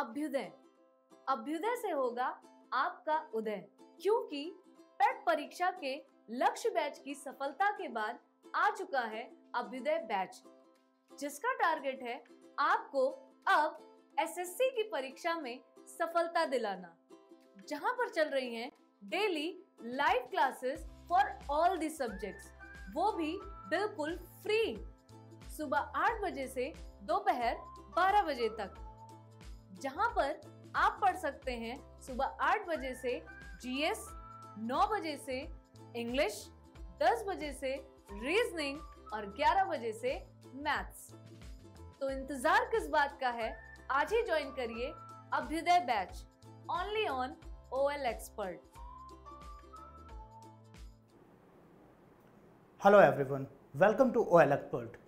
अभ्युदय। अभ्युदय से होगा आपका उदय, क्योंकि पेट परीक्षा के लक्ष्य बैच की सफलता के बाद आ चुका है अभ्युदय बैच, जिसका टारगेट है आपको अब एसएससी की परीक्षा में सफलता दिलाना, जहां पर चल रही हैं daily live classes for all the subjects, वो भी बिल्कुल फ्री, सुबह 8 बजे से दोपहर 12 बजे तक, जहां पर आप पढ़ सकते हैं सुबह 8 बजे से जीएस, 9 बजे से इंग्लिश, 10 बजे से रीजनिंग और 11 बजे से मैथ्स। तो इंतजार किस बात का है, आज ही ज्वाइन करिए Abhyudaya batch only on OL Expert। Hello everyone, welcome to OL Expert।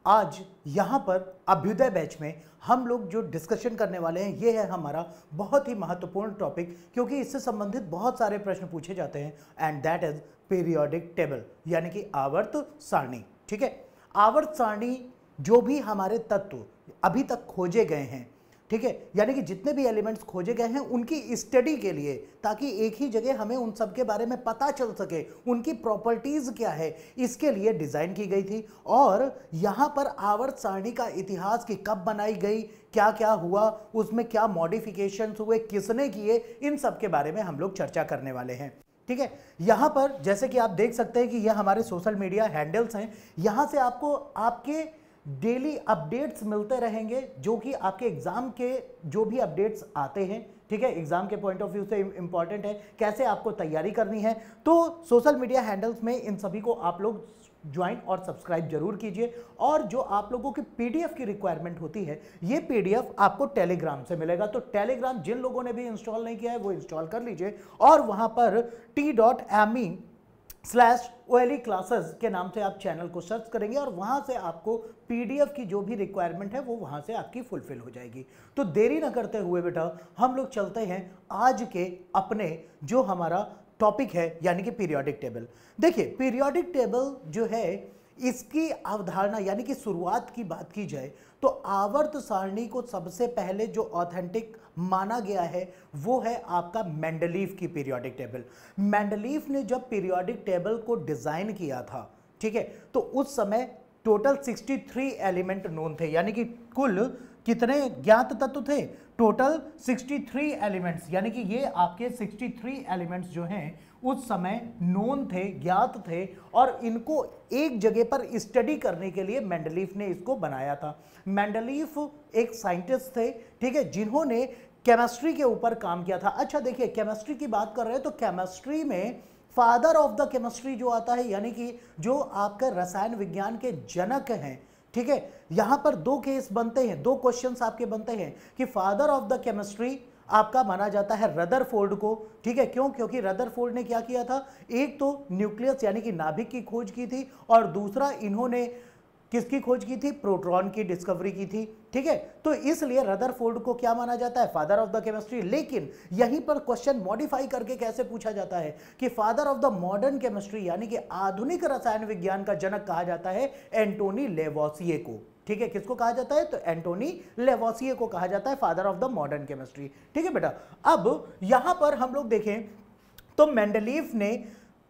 आज यहाँ पर अभ्युदय बैच में हम लोग जो डिस्कशन करने वाले हैं ये है हमारा बहुत ही महत्वपूर्ण टॉपिक, क्योंकि इससे संबंधित बहुत सारे प्रश्न पूछे जाते हैं and that is periodic table, यानी कि आवर्त सारणी। ठीक है, आवर्त सारणी जो भी हमारे तत्व अभी तक खोजे गए हैं, ठीक है, यानी कि जितने भी एलिमेंट्स खोजे गए हैं उनकी स्टडी के लिए, ताकि एक ही जगह हमें उन सब के बारे में पता चल सके, उनकी प्रॉपर्टीज क्या है, इसके लिए डिजाइन की गई थी। और यहाँ पर आवर्त सारणी का इतिहास की कब बनाई गई, क्या क्या हुआ, उसमें क्या मॉडिफिकेशंस हुए, किसने किए, इन सब के बारे में हम लोग चर्चा करने वाले हैं। ठीक है, यहाँ पर जैसे कि आप देख सकते हैं कि यह हमारे सोशल मीडिया हैंडल्स हैं, यहाँ से आपको आपके डेली अपडेट्स मिलते रहेंगे, जो कि आपके एग्जाम के जो भी अपडेट्स आते हैं, ठीक है, एग्जाम के पॉइंट ऑफ व्यू से इंपॉर्टेंट है, कैसे आपको तैयारी करनी है, तो सोशल मीडिया हैंडल्स में इन सभी को आप लोग ज्वाइन और सब्सक्राइब जरूर कीजिए। और जो आप लोगों की पीडीएफ की रिक्वायरमेंट होती है, ये पीडीएफ आपको टेलीग्राम से मिलेगा, तो टेलीग्राम जिन लोगों ने भी इंस्टॉल नहीं किया है वो इंस्टॉल कर लीजिए, और वहां पर t.me/OLE क्लासेस के नाम से आप चैनल को सर्च करेंगे और वहां से आपको पीडीएफ की जो भी रिक्वायरमेंट है वो वहां से आपकी फुलफिल हो जाएगी। तो देरी ना करते हुए बेटा हम लोग चलते हैं आज के अपने जो हमारा टॉपिक है, यानी कि पीरियोडिक टेबल। देखिए, पीरियोडिक टेबल जो है इसकी अवधारणा यानी कि शुरुआत की बात की जाए तो आवर्त सारणी को सबसे पहले जो ऑथेंटिक माना गया है वो है आपका मेंडलीफ की पीरियोडिक टेबल। मेंडलीफ ने जब पीरियोडिक टेबल को डिजाइन किया था, ठीक है, तो उस समय टोटल 63 एलिमेंट नोन थे, यानी कि कुल कितने ज्ञात तत्व थे, टोटल 63 एलिमेंट्स, यानी कि ये आपके 63 एलिमेंट्स जो हैं उस समय नोन थे, ज्ञात थे, और इनको एक जगह पर स्टडी करने के लिए मेंडलीफ ने इसको बनाया था। मेंडलीफ एक साइंटिस्ट थे, ठीक है, जिन्होंने केमिस्ट्री के ऊपर काम किया था। अच्छा देखिए, केमिस्ट्री की बात कर रहे हैं तो केमिस्ट्री में फादर ऑफ द केमिस्ट्री जो आता है, यानी कि जो आपका रसायन विज्ञान के जनक हैं, ठीक है, यहां पर दो केस बनते हैं, दो क्वेश्चंस आपके बनते हैं कि फादर ऑफ द केमिस्ट्री आपका माना जाता है रदरफोर्ड को। ठीक है, क्यों? क्योंकि रदरफोर्ड ने क्या किया था, एक तो न्यूक्लियस यानी कि नाभिक की खोज की थी, और दूसरा इन्होंने किसकी खोज की थी, प्रोटॉन की डिस्कवरी की थी। ठीक है, तो इसलिए रदरफोर्ड को क्या माना जाता है, फादर ऑफ द केमिस्ट्री। लेकिन यहीं पर क्वेश्चन मॉडिफाई करके कैसे पूछा जाता है कि father of the modern chemistry यानी कि आधुनिक रसायन विज्ञान का जनक कहा जाता है एंटोनी लेवोसिए को। ठीक है, किसको कहा जाता है, तो एंटोनी लेवोसिए को कहा जाता है father of the modern chemistry. ठीक है बेटा, अब यहां पर हम लोग देखें तो मेंडलीफ ने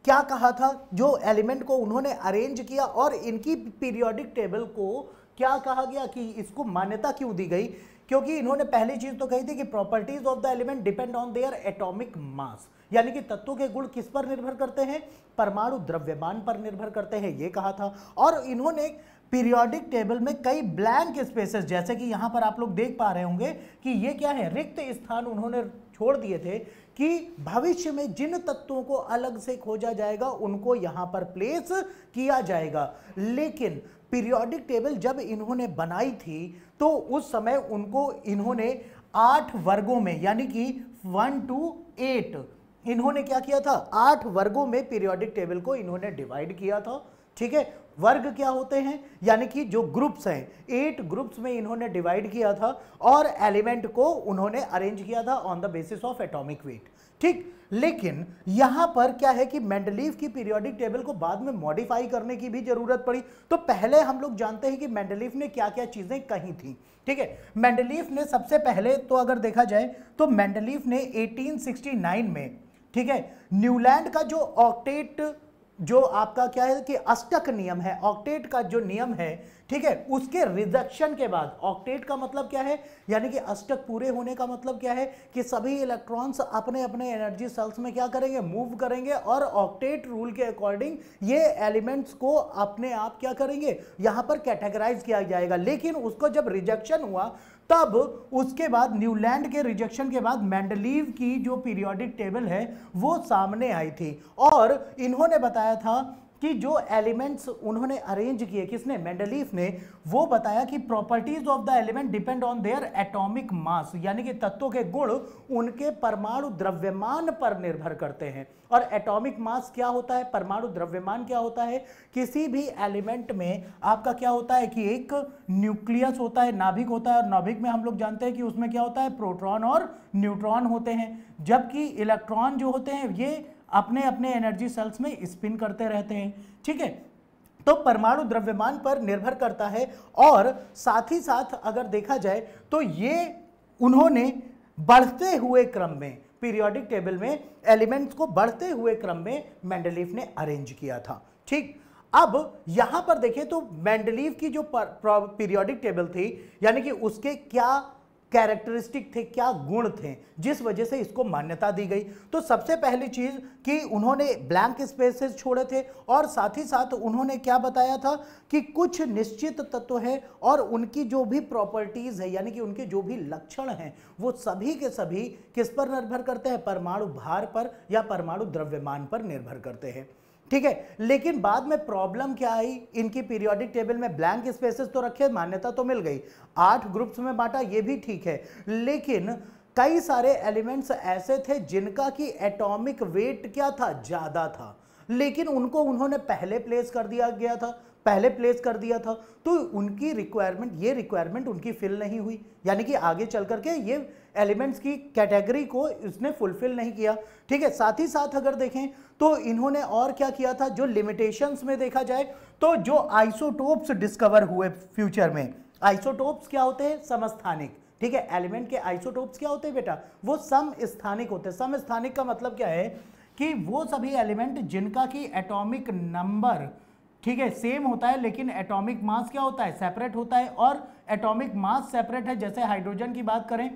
क्या कहा था, जो एलिमेंट को उन्होंने अरेंज किया और इनकी पीरियोडिक टेबल को क्या कहा गया कि इसको मान्यता क्यों दी गई, क्योंकि इन्होंने पहली चीज तो कही थी कि properties of the element depend on their atomic mass, यानी कि तत्वों के गुण किस पर निर्भर करते हैं, परमाणु द्रव्यमान पर निर्भर करते हैं, ये कहा था। और इन्होंने पीरियोडिक टेबल में कई ब्लैंक स्पेसेस, जैसे कि यहां पर आप लोग देख पा रहे होंगे कि ये क्या है, रिक्त स्थान उन्होंने छोड़ दिए थे कि भविष्य में जिन तत्वों को अलग से खोजा जाएगा उनको यहां पर प्लेस किया जाएगा। लेकिन पीरियोडिक टेबल जब इन्होंने बनाई थी तो उस समय उनको इन्होंने 8 वर्गों में, यानी कि 1 to 8 इन्होंने क्या किया था, 8 वर्गों में पीरियोडिक टेबल को इन्होंने डिवाइड किया था। ठीक है, वर्ग क्या होते हैं, यानी कि जो ग्रुप्स हैं, 8 ग्रुप्स में इन्होंने डिवाइड किया था और एलिमेंट को उन्होंने अरेंज किया था on the basis of atomic weight. ठीक, लेकिन यहां पर क्या है कि मेंडलीव की पीरियोडिक टेबल को बाद में मॉडिफाई करने की भी जरूरत पड़ी। तो पहले हम लोग जानते हैं कि मेंडलीव ने क्या क्या चीजें कही थी। ठीक है, मेंडलीव ने सबसे पहले तो अगर देखा जाए तो मेंडलीव ने 1869 में, ठीक है, न्यूलैंड का जो ऑक्टेट, जो आपका क्या है कि अष्टक नियम है, ऑक्टेट का जो नियम है, ठीक है, उसके रिडक्शन के बाद, ऑक्टेट का मतलब क्या है, यानी कि अष्टक पूरे होने का मतलब क्या है कि सभी इलेक्ट्रॉन्स अपने अपने एनर्जी सेल्स में क्या करेंगे, मूव करेंगे, और ऑक्टेट रूल के अकॉर्डिंग ये एलिमेंट्स को अपने आप क्या करेंगे, यहां पर कैटेगराइज किया जाएगा। लेकिन उसको जब रिजेक्शन हुआ तब उसके बाद, न्यूलैंड के रिजेक्शन के बाद, मेंडलीव की जो पीरियोडिक टेबल है वो सामने आई थी और इन्होंने बताया था कि जो एलिमेंट्स उन्होंने अरेंज किए, किसने, मेंडलीव ने, वो बताया कि properties of the element depend on their atomic mass, यानी कि तत्वों के गुण उनके परमाणु द्रव्यमान पर निर्भर करते हैं। और एटॉमिक मास क्या होता है, परमाणु द्रव्यमान क्या होता है, किसी भी एलिमेंट में आपका क्या होता है कि एक न्यूक्लियस होता है, नाभिक होता है, और नाभिक में हम लोग जानते हैं कि उसमें क्या होता है, प्रोटॉन और न्यूट्रॉन होते हैं, जबकि इलेक्ट्रॉन जो होते हैं ये अपने अपने एनर्जी सेल्स में स्पिन करते रहते हैं। ठीक है, तो परमाणु द्रव्यमान पर निर्भर करता है। और साथ ही साथ अगर देखा जाए तो ये उन्होंने बढ़ते हुए क्रम में, पीरियोडिक टेबल में एलिमेंट्स को बढ़ते हुए क्रम में मेंडलीव ने अरेंज किया था। ठीक, अब यहां पर देखें तो मेंडलीव की जो पीरियोडिक टेबल थी, यानी कि उसके क्या कैरेक्टरिस्टिक थे, क्या गुण थे जिस वजह से इसको मान्यता दी गई। तो सबसे पहली चीज कि उन्होंने ब्लैंक स्पेसेस छोड़े थे, और साथ ही साथ उन्होंने क्या बताया था कि कुछ निश्चित तत्व है और उनकी जो भी प्रॉपर्टीज है, यानी कि उनके जो भी लक्षण हैं, वो सभी के सभी किस पर निर्भर करते हैं, परमाणु भार पर या परमाणु द्रव्यमान पर निर्भर करते हैं। ठीक है, लेकिन बाद में प्रॉब्लम क्या आई, इनकी पीरियोडिक टेबल में ब्लैंक स्पेसेस तो रखे, मान्यता तो मिल गई, 8 ग्रुप्स में बांटा, ये भी ठीक है, लेकिन कई सारे एलिमेंट्स ऐसे थे जिनका की एटॉमिक वेट क्या था, ज्यादा था, लेकिन उनको उन्होंने पहले प्लेस कर दिया था, तो उनकी रिक्वायरमेंट, ये रिक्वायरमेंट उनकी फिल नहीं हुई, यानी कि आगे चल करके ये एलिमेंट्स की कैटेगरी को इसने फुलफिल नहीं किया। ठीक है, साथ ही साथ अगर देखें तो इन्होंने और क्या किया था, जो लिमिटेशंस में देखा जाए तो जो आइसोटोप्स डिस्कवर हुए फ्यूचर में, आइसोटोप्स क्या होते हैं, समस्थानिक। ठीक है, एलिमेंट के आइसोटोप्स क्या होते हैं बेटा, वो समस्थानिक होते हैं। समस्थानिक का मतलब क्या है कि वो सभी एलिमेंट जिनका की एटॉमिक नंबर, ठीक है, सेम होता है, लेकिन एटॉमिक मास क्या होता है, सेपरेट होता है, और एटॉमिक मास सेपरेट है। जैसे हाइड्रोजन की बात करें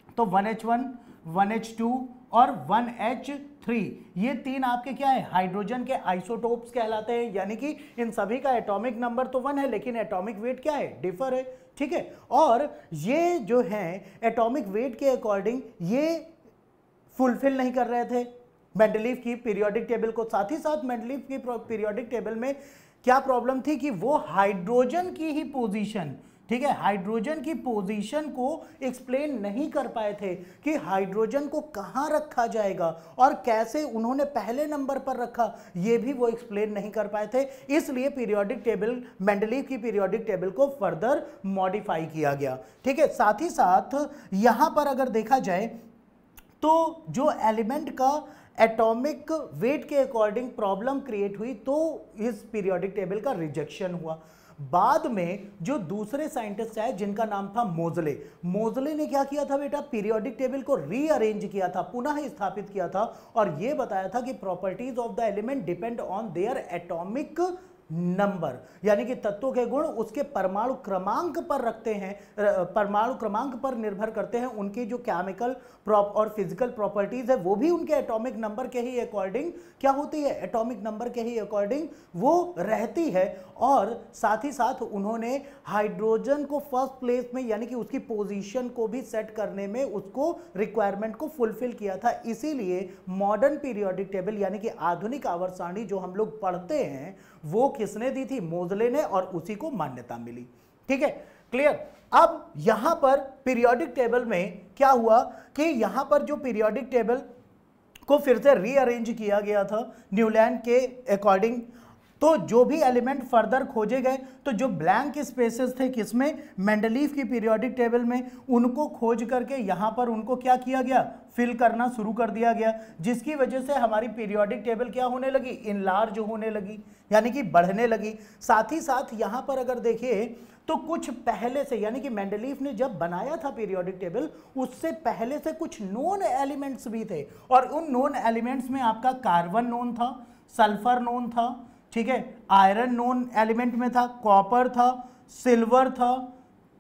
तो 1H1, 1H2 और 1H3, ये 3 आपके क्या है, हाइड्रोजन के आइसोटोप्स कहलाते हैं, यानी कि इन सभी का एटॉमिक नंबर तो 1 है, लेकिन एटॉमिक वेट क्या है, डिफर है। ठीक है, और ये जो है एटॉमिक वेट के अकॉर्डिंग ये फुलफिल नहीं कर रहे थे मेंडलीव की पीरियोडिक टेबल को। साथ ही साथ मेंडलीव की पीरियोडिक टेबल में क्या प्रॉब्लम थी कि वो हाइड्रोजन की ही पोजीशन, ठीक है, हाइड्रोजन की पोजीशन को एक्सप्लेन नहीं कर पाए थे कि हाइड्रोजन को कहां रखा जाएगा और कैसे उन्होंने पहले नंबर पर रखा, ये भी वो एक्सप्लेन नहीं कर पाए थे। इसलिए पीरियोडिक टेबल, मेंडलीव की पीरियोडिक टेबल को फर्दर मॉडिफाई किया गया। ठीक है, साथ ही साथ यहां पर अगर देखा जाए तो जो एलिमेंट का एटॉमिक वेट के अकॉर्डिंग प्रॉब्लम क्रिएट हुई, तो इस पीरियोडिक टेबल का रिजेक्शन हुआ। बाद में जो दूसरे साइंटिस्ट आए जिनका नाम था मोजले, मोजले ने क्या किया था बेटा, पीरियोडिक टेबल को रीअरेंज किया था, पुनः स्थापित किया था, और यह बताया था कि properties of the element depend on their atomic number, यानी कि तत्वों के गुण उसके परमाणु क्रमांक पर रखते हैं, परमाणु क्रमांक पर निर्भर करते हैं, उनकी जो केमिकल और फिजिकल प्रॉपर्टीज है वो भी उनके एटॉमिक नंबर के ही अकॉर्डिंग क्या होती है, एटॉमिक नंबर के ही अकॉर्डिंग वो रहती है। और साथ ही साथ उन्होंने हाइड्रोजन को फर्स्ट प्लेस में, यानी कि उसकी पोजीशन को भी सेट करने में उसको रिक्वायरमेंट को फुलफिल किया था। इसीलिए मॉडर्न पीरियोडिक टेबल, यानी कि आधुनिक आवर्त सारणी जो हम लोग पढ़ते हैं, वो किसने दी थी, मोजले ने, और उसी को मान्यता मिली। ठीक है, क्लियर। अब यहां पर पीरियोडिक टेबल में क्या हुआ कि यहां पर जो पीरियोडिक टेबल को फिर से रीअरेंज किया गया था न्यूलैंड के अकॉर्डिंग, तो जो भी एलिमेंट फर्दर खोजे गए, तो जो ब्लैंक स्पेसेस थे किसमें, मेंडलीफ की पीरियोडिक टेबल में, उनको खोज करके यहां पर उनको क्या किया गया, फिल करना शुरू कर दिया गया, जिसकी वजह से हमारी पीरियोडिक टेबल क्या होने लगी, इनलार्ज होने लगी, यानी कि बढ़ने लगी। साथ ही साथ यहां पर अगर देखिए तो कुछ पहले से, यानी कि मेंडलीफ ने जब बनाया था पीरियोडिक टेबल, उससे पहले से कुछ नोन एलिमेंट्स भी थे, और उन नोन एलिमेंट्स में आपका कार्बन नोन था, सल्फर नोन था, ठीक है, आयरन नोन एलिमेंट में था, कॉपर था, सिल्वर था,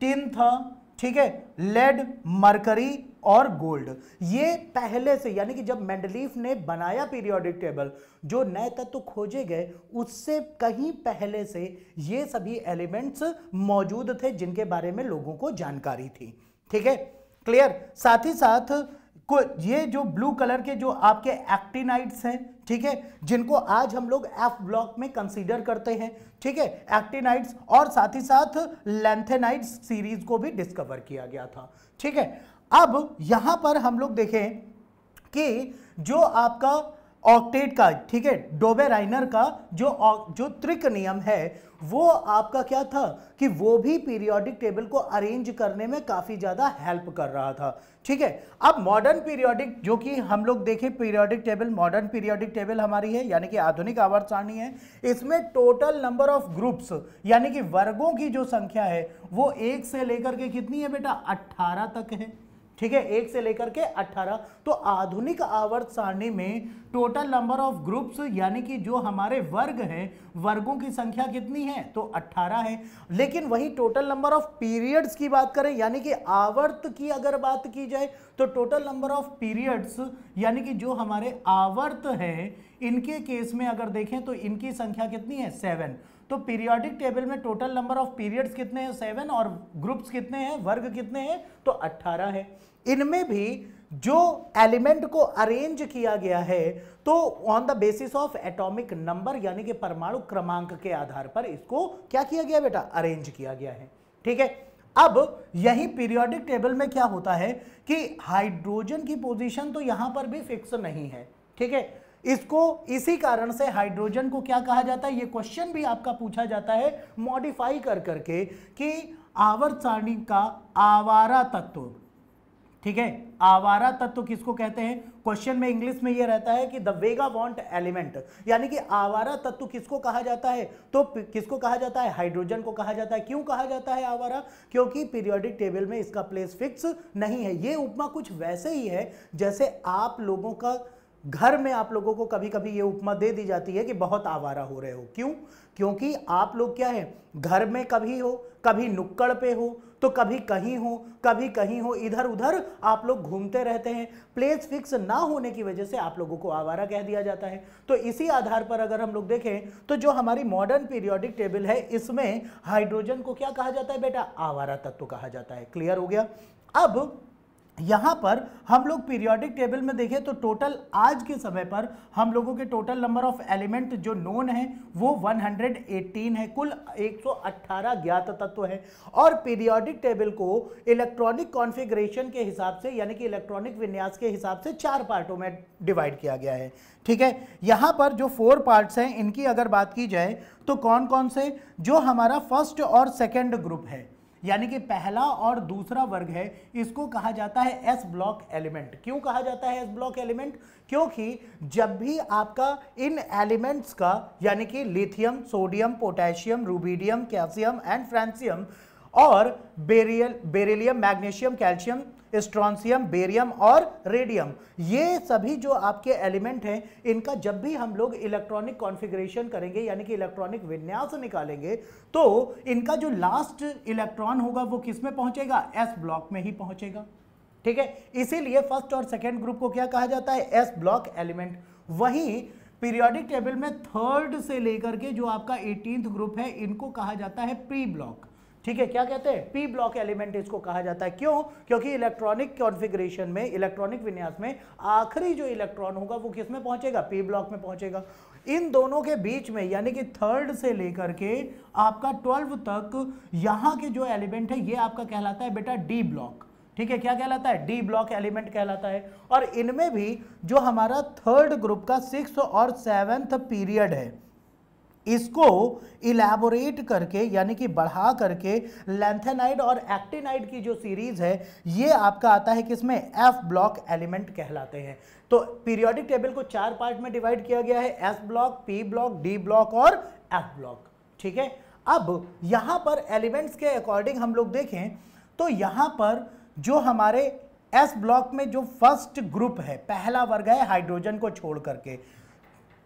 टिन था, ठीक है, लेड, मरकरी और गोल्ड। ये पहले से, यानी कि जब मेंडलीफ ने बनाया पीरियोडिक टेबल, जो नए तत्व खोजे गए उससे कहीं पहले से ये सभी एलिमेंट्स मौजूद थे जिनके बारे में लोगों को जानकारी थी। ठीक है, क्लियर। साथ ही साथ ये जो ब्लू कलर के जो आपके एक्टिनाइड्स हैं, ठीक है, जिनको आज हम लोग एफ ब्लॉक में कंसीडर करते हैं, ठीक है, एक्टिनाइड्स, और साथ ही साथ लैंथेनाइड्स सीरीज को भी डिस्कवर किया गया था। ठीक है, अब यहां पर हम लोग देखें कि जो आपका ऑक्टेट का, ठीक है, डोबेराइनर का जो त्रिक नियम है, वो आपका क्या था कि वो भी पीरियोडिक टेबल को अरेंज करने में काफी ज्यादा हेल्प कर रहा था। ठीक है, अब मॉडर्न पीरियोडिक, जो कि हम लोग देखें periodic table, modern periodic table हमारी है, यानी कि आधुनिक आवर्त सारणी है, इसमें टोटल नंबर ऑफ ग्रुप्स, यानी कि वर्गों की जो संख्या है वो 1 से लेकर के कितनी है बेटा, 18 तक है। ठीक है, 1 से लेकर के 18। तो आधुनिक आवर्त सारणी में टोटल नंबर ऑफ ग्रुप्स, यानी कि जो हमारे वर्ग हैं, वर्गों की संख्या कितनी है, तो 18 है। लेकिन वही टोटल नंबर ऑफ पीरियड्स की बात करें, यानी कि आवर्त की अगर बात की जाए, तो टोटल नंबर ऑफ पीरियड्स, यानी कि जो हमारे आवर्त हैं, इनके केस में अगर देखें तो इनकी संख्या कितनी है, 7। तो पीरियोडिक टेबल में टोटल नंबर ऑफ पीरियड्स कितने हैं, 7, और ग्रुप्स कितने हैं, वर्ग कितने हैं, तो 18 है। इनमें भी जो एलिमेंट को अरेंज किया गया है, तो on the basis of atomic number, यानी कि परमाणु क्रमांक के आधार पर इसको क्या किया गया बेटा, अरेंज किया गया है। ठीक है, अब यही पीरियोडिक टेबल में क्या होता है कि हाइड्रोजन की पोजीशन तो यहां पर भी फिक्स नहीं है। ठीक है, इसको इसी कारण से हाइड्रोजन को क्या कहा जाता है, ये क्वेश्चन भी आपका पूछा जाता है मॉडिफाई कर करके, कि आवर्त सारणी का आवारा तत्व, ठीक है, आवारा तत्व किसको कहते हैं, क्वेश्चन में इंग्लिश में ये रहता है कि द वेगाबॉन्ड एलिमेंट, यानी कि आवारा तत्व किसको कहा जाता है, तो किसको कहा जाता है, हाइड्रोजन को कहा जाता है। क्यों कहा जाता है आवारा, क्योंकि पीरियोडिक टेबल में इसका प्लेस फिक्स नहीं है। ये उपमा कुछ वैसे ही है जैसे आप लोगों का घर में आप लोगों को कभी कभी ये उपमा दे दी जाती है कि बहुत आवारा हो रहे हो। क्यों, क्योंकि आप लोग क्या है, घर में कभी हो, कभी नुक्कड़ पे हो, तो कभी कहीं हो, कभी कहीं हो, इधर उधर आप लोग घूमते रहते हैं। प्लेस फिक्स ना होने की वजह से आप लोगों को आवारा कह दिया जाता है। तो इसी आधार पर अगर हम लोग देखें तो जो हमारी मॉडर्न पीरियोडिक टेबल है, इसमें हाइड्रोजन को क्या कहा जाता है बेटा, आवारा तत्व कहा जाता है। क्लियर हो गया। अब यहां पर हम लोग पीरियोडिक टेबल में देखें तो टोटल आज के समय पर हम लोगों के टोटल नंबर ऑफ एलिमेंट जो नोन है वो 118 है। कुल 118 ज्ञात तत्व है, और पीरियोडिक टेबल को इलेक्ट्रॉनिक कॉन्फ़िगरेशन के हिसाब से, यानी कि इलेक्ट्रॉनिक विन्यास के हिसाब से 4 पार्टों में डिवाइड किया गया है। ठीक है, यहां पर जो 4 पार्ट्स हैं, इनकी अगर बात की जाए तो कौन कौन से, जो हमारा फर्स्ट और सेकेंड ग्रुप है, यानी कि पहला और दूसरा वर्ग है, इसको कहा जाता है एस ब्लॉक एलिमेंट। क्यों कहा जाता है एस ब्लॉक एलिमेंट, क्योंकि जब भी आपका इन एलिमेंट्स का, यानी कि lithium, sodium, potassium, rubidium, calcium and francium, और beryllium, magnesium, calcium, strontium, barium और रेडियम, ये सभी जो आपके एलिमेंट हैं, इनका जब भी हम लोग इलेक्ट्रॉनिक कॉन्फ़िगरेशन करेंगे, यानी कि इलेक्ट्रॉनिक विन्यास निकालेंगे, तो इनका जो लास्ट इलेक्ट्रॉन होगा वो किस में पहुंचेगा, एस ब्लॉक में ही पहुंचेगा। ठीक है, इसीलिए फर्स्ट और सेकेंड ग्रुप को क्या कहा जाता है, एस ब्लॉक एलिमेंट। वहीं पीरियोडिक टेबल में थर्ड से लेकर के जो आपका 18th ग्रुप है, इनको कहा जाता है पी ब्लॉक। ठीक है, क्या कहते हैं, पी ब्लॉक एलिमेंट इसको कहा जाता है। क्यों, क्योंकि इलेक्ट्रॉनिक कॉन्फ़िगरेशन में, इलेक्ट्रॉनिक विन्यास में आखिरी जो इलेक्ट्रॉन होगा वो किस में पहुंचेगा, पी ब्लॉक में पहुंचेगा। इन दोनों के बीच में, यानी कि थर्ड से लेकर के आपका 12 तक यहां के जो एलिमेंट है, ये आपका कहलाता है बेटा डी ब्लॉक। ठीक है, क्या कहलाता है, डी ब्लॉक एलिमेंट कहलाता है। और इनमें भी जो हमारा थर्ड ग्रुप का 6th और 7th पीरियड है, इसको इलैबोरेट करके यानी कि बढ़ा करके लैंथेनाइड और एक्टिनाइड की जो सीरीज है ये आपका आता है किसमें, एफ ब्लॉक एलिमेंट कहलाते हैं। तो पीरियोडिक टेबल को 4 पार्ट में डिवाइड किया गया है, S block, P block, D block और एफ ब्लॉक। ठीक है, अब यहां पर एलिमेंट्स के अकॉर्डिंग हम लोग देखें तो यहां पर जो हमारे एस ब्लॉक में जो फर्स्ट ग्रुप है, पहला वर्ग है हाइड्रोजन को छोड़ करके,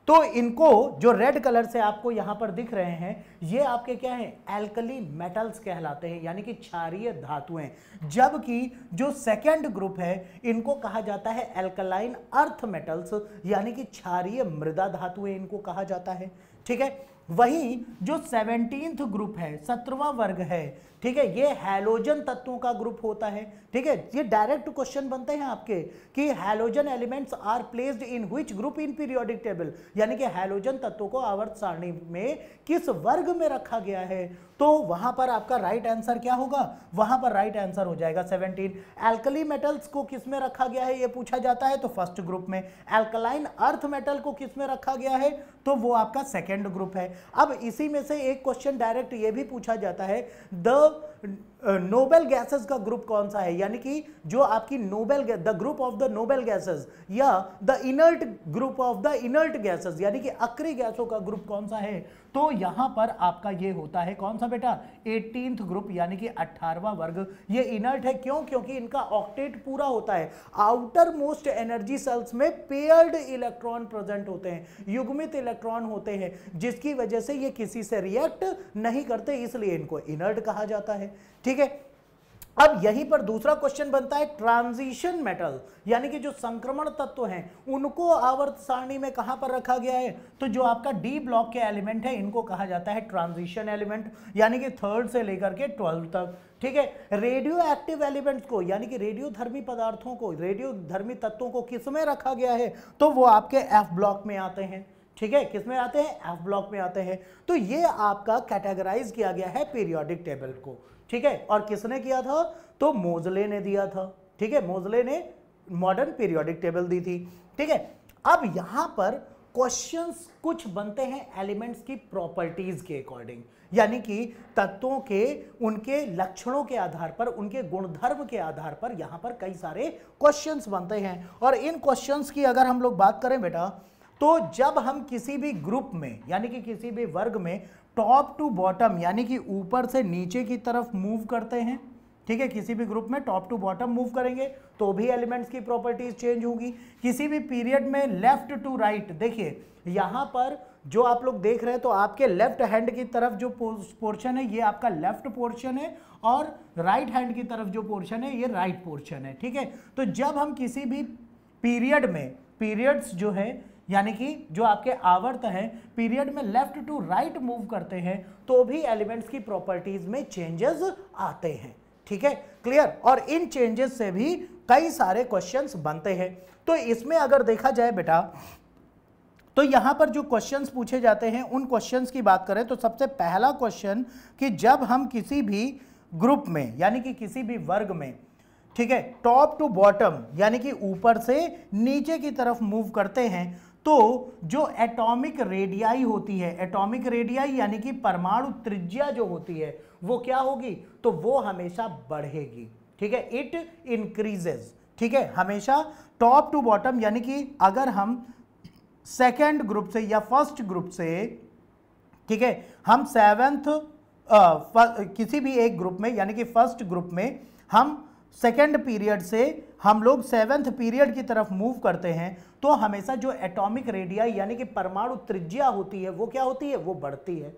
तो इनको जो रेड कलर से आपको यहां पर दिख रहे हैं ये आपके क्या हैं, एल्कली मेटल्स कहलाते हैं, यानी कि क्षारीय धातुएं। जबकि जो सेकंड ग्रुप है इनको कहा जाता है एल्कलाइन अर्थ मेटल्स, यानी कि क्षारीय मृदा धातुएं इनको कहा जाता है। ठीक है, वहीं जो 17th ग्रुप है, 17वां वर्ग है, ठीक है, ये हैलोजन तत्वों का ग्रुप होता है। ठीक है, ये डायरेक्ट क्वेश्चन बनते हैं आपके कि halogen elements are placed in which group in periodic table, यानी कि हैलोजन तत्वों को आवर्त सारणी में किस वर्ग में रखा गया है। तो वहां पर आपका राइट आंसर क्या होगा, वहां पर राइट आंसर हो जाएगा 17। एल्कली मेटल्स को किस में रखा गया है ये पूछा जाता है तो फर्स्ट ग्रुप में, एल्कलाइन अर्थ मेटल को किस में रखा गया है तो वो आपका सेकेंड ग्रुप है। अब इसी में से एक क्वेश्चन डायरेक्ट ये भी पूछा जाता है, द नोबेल गैसेस का ग्रुप कौन सा है, यानी कि जो आपकी noble, the group of the noble gases या the inert group of the inert gases, यानी कि अक्रिय गैसों का ग्रुप कौन सा है, तो यहां पर आपका ये होता है कौन सा बेटा, 18th ग्रुप, यानी कि 18वां वर्ग। ये इनर्ट है क्यों, क्योंकि इनका ऑक्टेट पूरा होता है, आउटर मोस्ट एनर्जी सेल्स में पेयर्ड इलेक्ट्रॉन प्रेजेंट होते हैं, युग्मित इलेक्ट्रॉन होते हैं, जिसकी वजह से ये किसी से रिएक्ट नहीं करते, इसलिए इनको इनर्ट कहा जाता है। ठीक है, अब यहीं पर दूसरा क्वेश्चन बनता है, ट्रांजिशन मेटल यानी कि जो संक्रमण तत्व हैं उनको आवर्त सारणी में कहां पर रखा गया है, तो जो आपका डी ब्लॉक के एलिमेंट है इनको कहा जाता है ट्रांजिशन एलिमेंट, यानी कि 3rd से लेकर के 12th तक। ठीक है, रेडियो एक्टिव एलिमेंट्स को यानी कि रेडियोधर्मी पदार्थों को, रेडियोधर्मी तत्वों को किस में रखा गया है, तो वो आपके एफ ब्लॉक में आते हैं। ठीक है, किस में आते हैं, एफ ब्लॉक में आते हैं। तो ये आपका कैटेगराइज किया गया है पीरियोडिक टेबल को। ठीक है, और किसने किया था, तो मोजले ने दिया था। ठीक है, मोजले ने मॉडर्न पीरियोडिक टेबल दी थी। ठीक है, अब यहां पर क्वेश्चंस कुछ बनते हैं एलिमेंट्स की प्रॉपर्टीज के अकॉर्डिंग, यानी कि तत्वों के उनके लक्षणों के आधार पर, उनके गुणधर्म के आधार पर यहां पर कई सारे क्वेश्चंस बनते हैं। और इन क्वेश्चंस की अगर हम लोग बात करें बेटा, तो जब हम किसी भी ग्रुप में यानी कि किसी भी वर्ग में टॉप टू बॉटम यानी कि ऊपर से नीचे की तरफ मूव करते हैं, ठीक है, किसी भी ग्रुप में टॉप टू बॉटम मूव करेंगे तो भी एलिमेंट्स की प्रॉपर्टीज चेंज होगी। किसी भी पीरियड में लेफ्ट टू राइट, देखिए यहां पर जो आप लोग देख रहे हैं तो आपके लेफ्ट हैंड की तरफ जो पोर्शन है ये आपका लेफ्ट पोर्शन है और राइट हैंड की तरफ जो पोर्शन है ये राइट पोर्शन है। ठीक है, तो जब हम किसी भी पीरियड में, पीरियड्स जो है यानी कि जो आपके आवर्त हैं पीरियड में लेफ्ट टू राइट मूव करते हैं तो भी एलिमेंट्स की प्रॉपर्टीज में चेंजेस आते हैं। ठीक है, क्लियर, और इन चेंजेस से भी कई सारे क्वेश्चंस बनते हैं। तो इसमें अगर देखा जाए बेटा, तो यहां पर जो क्वेश्चंस पूछे जाते हैं उन क्वेश्चंस की बात करें तो सबसे पहला क्वेश्चन कि जब हम किसी भी ग्रुप में यानी कि किसी भी वर्ग में, ठीक है, टॉप टू बॉटम यानी कि ऊपर से नीचे की तरफ मूव करते हैं तो जो एटॉमिक रेडियाई होती है, एटॉमिक रेडियाई यानी कि परमाणु त्रिज्या जो होती है वो क्या होगी, तो वो हमेशा बढ़ेगी। ठीक है, इट इंक्रीजेस। ठीक है, हमेशा टॉप टू बॉटम यानी कि अगर हम सेकेंड ग्रुप से या फर्स्ट ग्रुप से, ठीक है, हम 7th किसी भी एक ग्रुप में यानी कि फर्स्ट ग्रुप में हम सेकेंड पीरियड से हम लोग 7th पीरियड की तरफ मूव करते हैं तो हमेशा जो एटॉमिक रेडियाई यानी कि परमाणु त्रिज्या होती है वो क्या होती है, वो बढ़ती है।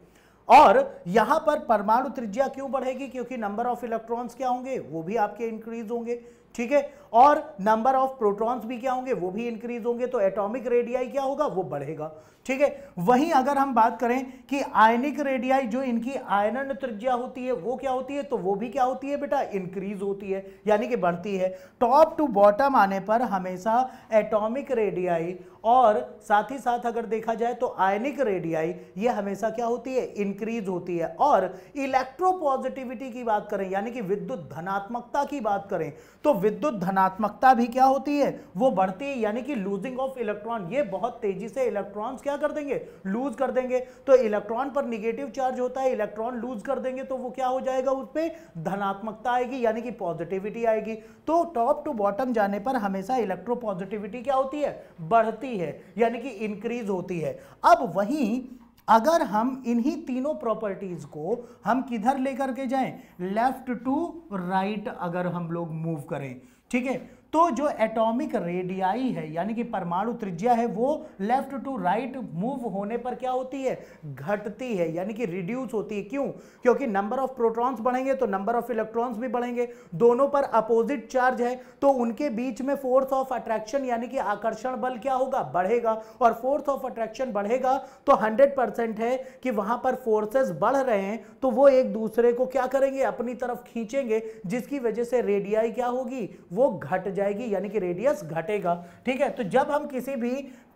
और यहां पर परमाणु त्रिज्या क्यों बढ़ेगी, क्योंकि नंबर ऑफ इलेक्ट्रॉन्स क्या होंगे, वो भी आपके इंक्रीज होंगे। ठीक है, और नंबर ऑफ प्रोटॉन्स भी क्या होंगे, वो भी इंक्रीज होंगे, तो एटॉमिक रेडियाई क्या होगा, वो बढ़ेगा। ठीक है, वहीं अगर हम बात करें कि आयनिक रेडियाई जो इनकी आयनन त्रिज्या होती है वो क्या होती है, तो वो भी क्या होती है बेटा, इंक्रीज होती है यानी कि बढ़ती है। टॉप टू बॉटम आने पर हमेशा एटॉमिक रेडियाई और साथ ही साथ अगर देखा जाए तो आयनिक रेडियाई ये हमेशा क्या होती है, इंक्रीज होती है। और इलेक्ट्रोपॉजिटिविटी की बात करें यानी कि विद्युत धनात्मकता की बात करें तो विद्युत धनात्मकता धनात्मकता भी क्या होती है, वो बढ़ती है, यानी कि लूजिंग ऑफ इलेक्ट्रॉन, ये बहुत तेजी से इलेक्ट्रॉन्स क्या कर देंगे, लूज कर देंगे। तो इलेक्ट्रॉन पर निगेटिव चार्ज होता है, इलेक्ट्रॉन लूज कर देंगे तो वो क्या हो जाएगा, उस पे धनात्मकता आएगी, यानी कि पॉजिटिविटी आएगी। तो टॉप टू बॉटम जाने पर हमेशा इलेक्ट्रोपॉजिटिविटी क्या होती है, बढ़ती है, यानी कि इंक्रीज होती है। अब वहीं अगर हम इन्हीं तीनों प्रॉपर्टीज को हम किधर लेकर के जाएं, लेफ्ट टू राइट अगर हम लोग मूव करें, ठीक है, तो जो एटॉमिक रेडियाई है यानी कि परमाणु त्रिज्या है वो लेफ्ट टू राइट मूव होने पर क्या होती है, घटती है, यानी कि रिड्यूस होती है। क्यों? क्योंकि नंबर ऑफ प्रोटॉन्स बढ़ेंगे तो नंबर ऑफ इलेक्ट्रॉन्स भी बढ़ेंगे, दोनों पर अपोजिट चार्ज है तो उनके बीच में फोर्स ऑफ अट्रैक्शन यानी कि आकर्षण बल क्या होगा, बढ़ेगा, और फोर्स ऑफ अट्रैक्शन बढ़ेगा तो 100% है कि वहां पर फोर्सेस बढ़ रहे हैं तो वो एक दूसरे को क्या करेंगे, अपनी तरफ खींचेंगे, जिसकी वजह से रेडियाई क्या होगी, वो घट जाएगी, यानी कि रेडियस घटेगा। ठीक है, तो जब हम किसी भी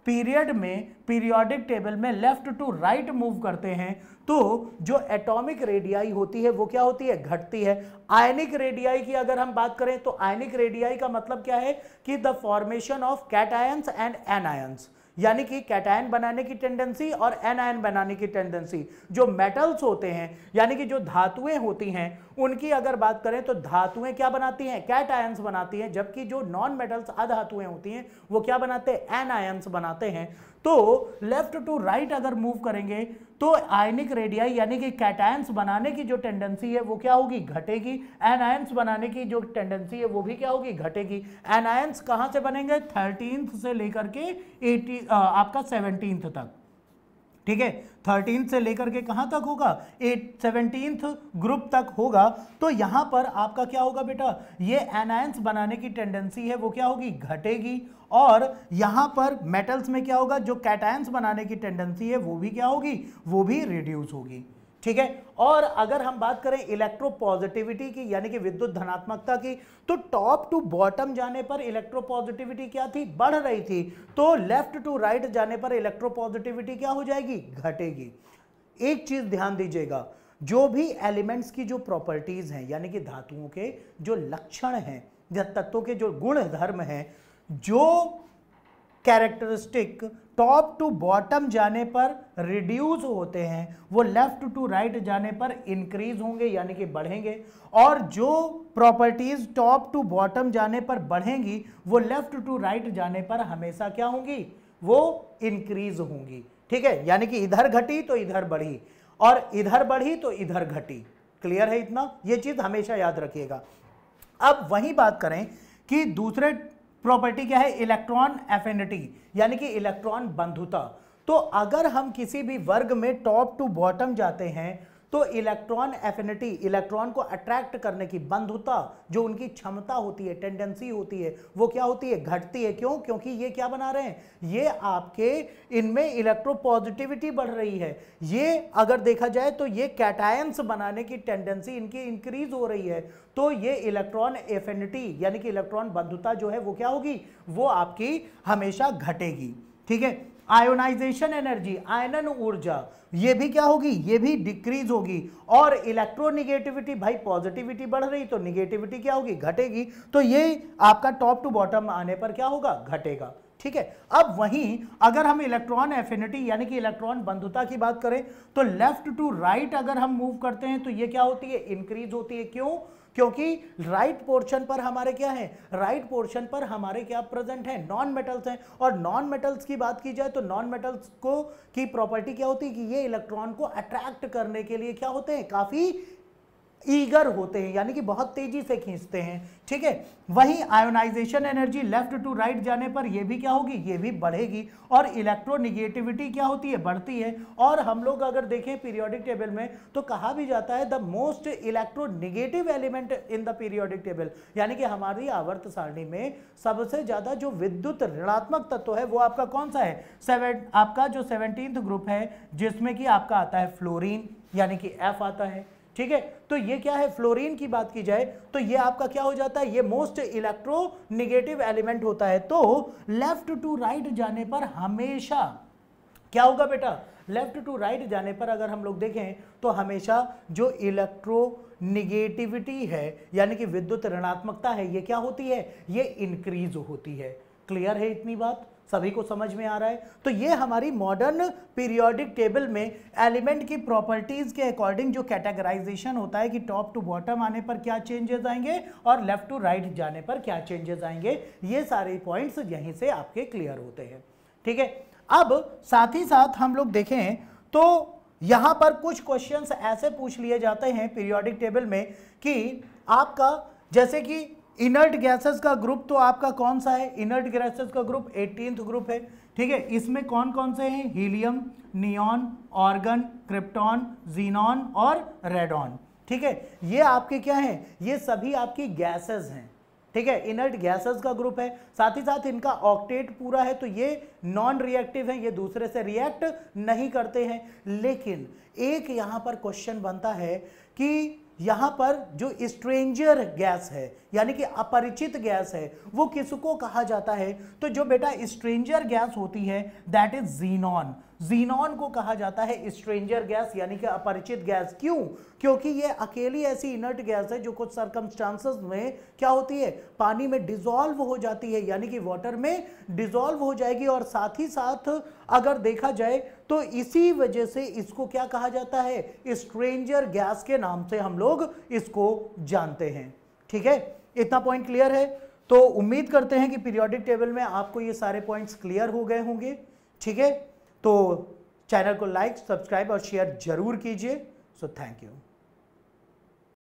पीरियड में पीरियोडिक टेबल में लेफ्ट टू राइट मूव करते हैं तो जो एटॉमिक रेडियाई होती है वो क्या होती है, घटती है। आयनिक रेडियाई की अगर हम बात करें तो आयनिक रेडियाई का मतलब क्या है कि the formation of cations and anions, यानी कि कैटायन बनाने की टेंडेंसी और एनायन बनाने की टेंडेंसी। जो मेटल्स होते हैं यानी कि जो धातुएं होती हैं उनकी अगर बात करें तो धातुएं क्या बनाती हैं, कैटायंस बनाती हैं, जबकि जो नॉन मेटल्स अधातुएं होती हैं वो क्या बनाते हैं, एनायंस बनाते हैं। तो लेफ्ट टू राइट अगर मूव करेंगे तो आयनिक रेडियाई यानी कि कैटायंस बनाने की जो टेंडेंसी है वो क्या होगी, घटेगी। एनायंस बनाने की जो टेंडेंसी है वो भी क्या होगी, घटेगी। एनायंस कहां से बनेंगे, 13th से लेकर के 80 आपका 17th तक, ठीक है, 13 से लेकर के कहां तक होगा, 17th ग्रुप तक होगा। तो यहां पर आपका क्या होगा बेटा, ये एनायंस बनाने की टेंडेंसी है वो क्या होगी, घटेगी, और यहां पर मेटल्स में क्या होगा, जो कैटायंस बनाने की टेंडेंसी है वो भी क्या होगी, वो भी रिड्यूस होगी। ठीक है, और अगर हम बात करें इलेक्ट्रोपॉजिटिविटी की यानी कि विद्युत धनात्मकता की, तो टॉप टू बॉटम जाने पर इलेक्ट्रोपॉजिटिविटी क्या थी, बढ़ रही थी, तो लेफ्ट टू राइट जाने पर इलेक्ट्रोपॉजिटिविटी क्या हो जाएगी, घटेगी। एक चीज ध्यान दीजिएगा, जो भी एलिमेंट्स की जो प्रॉपर्टीज हैं यानी कि धातुओं के जो लक्षण हैं या तत्वों के जो गुण धर्म हैं, जो कैरेक्टरिस्टिक टॉप टू बॉटम जाने पर रिड्यूस होते हैं वो लेफ्ट टू राइट जाने पर इंक्रीज होंगे यानी कि बढ़ेंगे, और जो प्रॉपर्टीज टॉप टू बॉटम जाने पर बढ़ेंगी वो लेफ्ट टू राइट जाने पर हमेशा क्या होंगी, वो इंक्रीज होंगी। ठीक है, यानी कि इधर घटी तो इधर बढ़ी और इधर बढ़ी तो इधर घटी। क्लियर है इतना, ये चीज हमेशा याद रखिएगा। अब वही बात करें कि दूसरे प्रॉपर्टी क्या है, इलेक्ट्रॉन एफिनिटी यानी कि इलेक्ट्रॉन बंधुता। तो अगर हम किसी भी वर्ग में टॉप टू बॉटम जाते हैं तो इलेक्ट्रॉन एफिनिटी, इलेक्ट्रॉन को अट्रैक्ट करने की बंधुता, जो उनकी क्षमता होती है, टेंडेंसी होती है, वो क्या होती है, घटती है। क्यों? क्योंकि ये क्या बना रहे हैं, ये आपके इनमें इलेक्ट्रोपॉजिटिविटी बढ़ रही है। ये अगर देखा जाए तो ये कैटायंस बनाने की टेंडेंसी इनकी इंक्रीज हो रही है, तो ये इलेक्ट्रॉन एफिनिटी यानी कि इलेक्ट्रॉन बंधुता जो है वो क्या होगी, वो आपकी हमेशा घटेगी। ठीक है, आयोनाइजेशन एनर्जी, आयनन ऊर्जा, ये भी क्या होगी, ये भी डिक्रीज होगी। और इलेक्ट्रोनिगेटिविटी, भाई पॉजिटिविटी बढ़ रही तो निगेटिविटी क्या होगी, घटेगी। तो ये आपका टॉप टू बॉटम आने पर क्या होगा, घटेगा। ठीक है, अब वहीं अगर हम इलेक्ट्रॉन एफिनिटी यानी कि इलेक्ट्रॉन बंधुता की बात करें तो लेफ्ट टू राइट अगर हम मूव करते हैं तो ये क्या होती है, इंक्रीज होती है। क्यों? क्योंकि राइट पोर्शन पर हमारे क्या है, राइट पोर्शन पर हमारे क्या प्रेजेंट है, नॉन मेटल्स हैं। और नॉन मेटल्स की बात की जाए तो नॉन मेटल्स को की प्रॉपर्टी क्या होती है कि ये इलेक्ट्रॉन को अट्रैक्ट करने के लिए क्या होते हैं, काफी ईगर होते हैं यानी कि बहुत तेजी से खींचते हैं। ठीक है, वहीं ionization energy left to right जाने पर ये भी क्या होगी, ये भी बढ़ेगी, और इलेक्ट्रोनिगेटिविटी क्या होती है, बढ़ती है। और हम लोग अगर देखें पीरियोडिक टेबल में तो कहा भी जाता है the most electronegative element in the periodic table, यानी कि हमारी आवर्त सारणी में सबसे ज्यादा जो विद्युत ऋणात्मक तत्व है वो आपका कौन सा है, आपका जो 17th ग्रुप है, जिसमें कि आपका आता है फ्लोरीन यानी कि F आता है। ठीक है, तो ये क्या है, फ्लोरीन की बात की जाए तो ये आपका क्या हो जाता है, ये मोस्ट इलेक्ट्रोनिगेटिव एलिमेंट होता है। तो लेफ्ट टू राइट जाने पर हमेशा क्या होगा बेटा, लेफ्ट टू राइट जाने पर अगर हम लोग देखें तो हमेशा जो इलेक्ट्रोनिगेटिविटी है यानी कि विद्युत ऋणात्मकता है ये क्या होती है, ये इंक्रीज होती है। क्लियर है इतनी बात, सभी को समझ में आ रहा है। तो ये हमारी मॉडर्न पीरियोडिक टेबल में एलिमेंट की प्रॉपर्टीज के अकॉर्डिंग जो कैटेगराइजेशन होता है कि टॉप टू बॉटम आने पर क्या चेंजेस आएंगे और लेफ्ट टू राइट जाने पर क्या चेंजेस आएंगे, ये सारे पॉइंट्स यहीं से आपके क्लियर होते हैं। ठीक है, अब साथ ही साथ हम लोग देखें तो यहां पर कुछ क्वेश्चंस ऐसे पूछ लिए जाते हैं पीरियोडिक टेबल में कि आपका जैसे कि इनर्ट गैसेस का ग्रुप तो आपका कौन सा है, इनर्ट गैसेस का ग्रुप 18th ग्रुप है। ठीक है, इसमें कौन कौन से हैं, helium, neon, organ, krypton, xenon और रेडॉन। ठीक है, ये आपके क्या हैं, ये सभी आपकी गैसेस हैं। ठीक है, इनर्ट गैसेस का ग्रुप है, साथ ही साथ इनका ऑक्टेट पूरा है, तो ये नॉन रिएक्टिव है, ये दूसरे से रिएक्ट नहीं करते हैं। लेकिन एक यहां पर क्वेश्चन बनता है कि यहां पर जो स्ट्रेंजर गैस है यानी कि अपरिचित गैस है वो किसको कहा जाता है, तो जो बेटा स्ट्रेंजर गैस होती है दैट इज जीनॉन। जीनॉन को कहा जाता है स्ट्रेंजर गैस यानी कि अपरिचित गैस। क्यों, क्योंकि ये अकेली ऐसी इनर्ट गैस है जो कुछ सर्कमस्टांसेस में क्या होती है, पानी में डिसॉल्व हो जाती है यानी कि वाटर में डिसॉल्व हो जाएगी। और साथ ही साथ अगर देखा जाए तो इसी वजह से इसको क्या कहा जाता है, स्ट्रेंजर गैस के नाम से हम लोग इसको जानते हैं। ठीक है, इतना पॉइंट क्लियर है। तो उम्मीद करते हैं कि पीरियोडिक टेबल में आपको ये सारे पॉइंट्स क्लियर हो गए होंगे। ठीक है, तो चैनल को लाइक, सब्सक्राइब और शेयर जरूर कीजिए। So thank you.